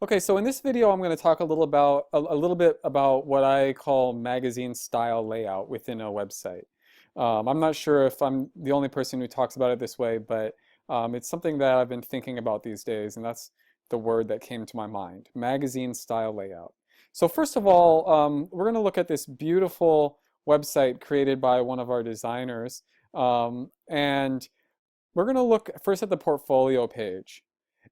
Okay, so in this video, I'm going to talk a little bit about what I call magazine style layout within a website. I'm not sure if I'm the only person who talks about it this way, but it's something that I've been thinking about these days, and that's the word that came to my mind, magazine style layout. So first of all, we're going to look at this beautiful website created by one of our designers, and we're going to look first at the portfolio page.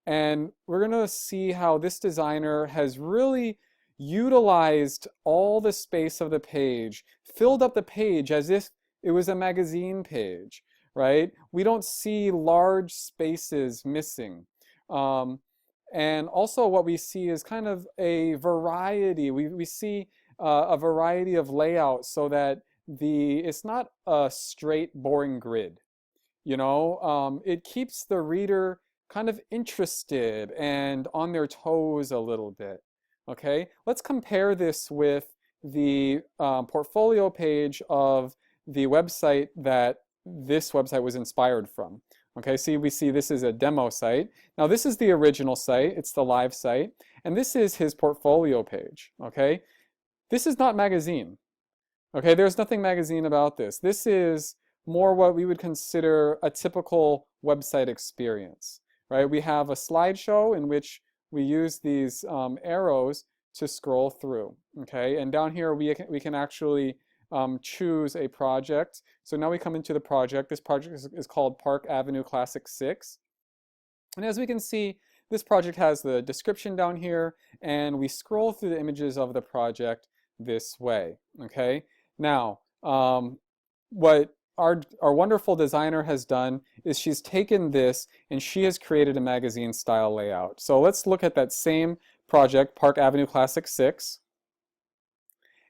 And we're going to see how this designer has really utilized all the space of the page, filled up the page as if it was a magazine page, right? We don't see large spaces missing. Um, and also what we see is kind of a variety. We see a variety of layouts so that it's not a straight, boring grid. It keeps the reader kind of interested and on their toes a little bit. Okay, let's compare this with the portfolio page of the website that this website was inspired from. Okay, we see this is a demo site. Now this is the original site, it's the live site, and this is his portfolio page. Okay, this is not magazine. Okay, there's nothing magazine about this. This is more what we would consider a typical website experience, right? We have a slideshow in which we use these arrows to scroll through, okay? And down here we can actually choose a project. So now we come into the project. This project is called Park Avenue Classic 6. And as we can see, this project has the description down here, and we scroll through the images of the project this way, okay? Now, what our wonderful designer has done is she's taken this and she has created a magazine style layout. So let's look at that same project, Park Avenue Classic 6.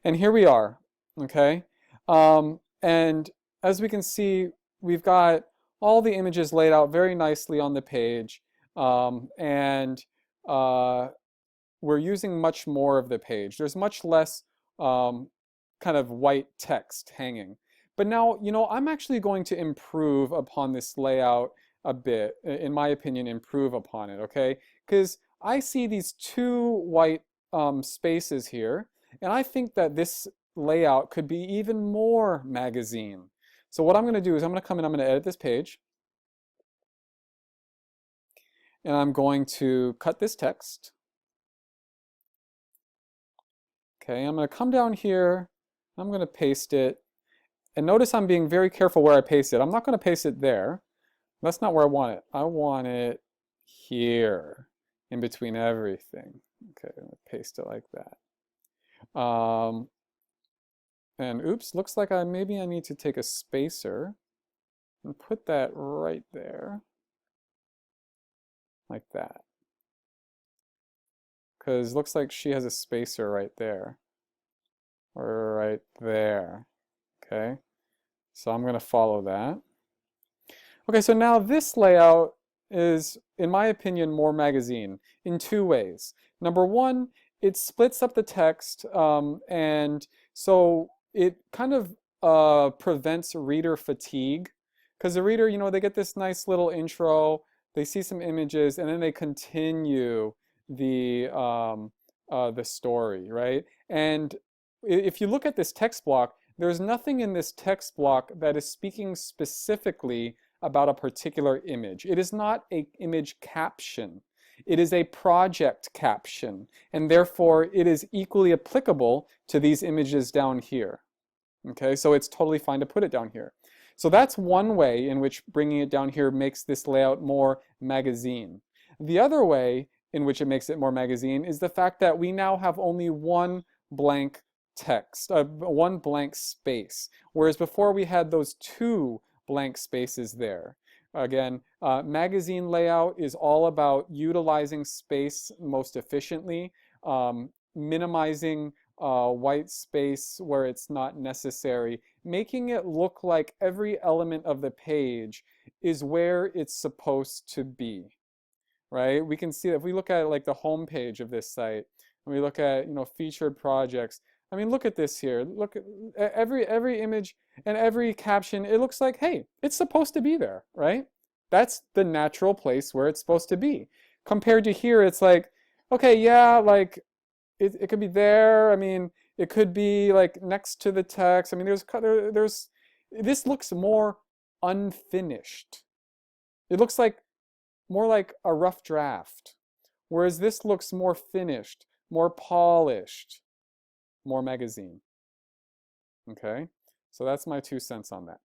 And here we are, okay? And as we can see, we've got all the images laid out very nicely on the page. And we're using much more of the page. There's much less kind of white text hanging. But now, I'm actually going to improve upon this layout a bit, in my opinion, improve upon it, okay? Because I see these two white spaces here, and I think that this layout could be even more magazine. So what I'm going to do is I'm going to come in, I'm going to edit this page, and I'm going to cut this text. Okay, I'm going to come down here, I'm going to paste it. And notice I'm being very careful where I paste it. I'm not going to paste it there. That's not where I want it. I want it here, in between everything. Okay, I'm going to paste it like that. And oops, looks like maybe I need to take a spacer and put that right there, like that. Because looks like she has a spacer right there, or right there. Okay, so I'm going to follow that. Okay, so now this layout is, in my opinion, more magazine in two ways. Number one, it splits up the text, and so it kind of prevents reader fatigue, because the reader, they get this nice little intro, they see some images, and then they continue the story, right? And if you look at this text block, there's nothing in this text block that is speaking specifically about a particular image. It is not an image caption. It is a project caption, and therefore it is equally applicable to these images down here. Okay, so it's totally fine to put it down here. So that's one way in which bringing it down here makes this layout more magazine. The other way in which it makes it more magazine is the fact that we now have only one blank text, one blank space, whereas before we had those two blank spaces there. Again, magazine layout is all about utilizing space most efficiently, minimizing white space where it's not necessary, making it look like every element of the page is where it's supposed to be, right? We can see that if we look at like the home page of this site, and we look at featured projects. I mean, look at this here. Look at every image and every caption. It looks like, hey, it's supposed to be there, right? That's the natural place where it's supposed to be. Compared to here, it's like, Okay, yeah, like it could be there. I mean, it could be like next to the text. I mean, there's this looks more unfinished. It looks like more like a rough draft, whereas this looks more finished, more polished, more magazine. Okay, so that's my 2 cents on that.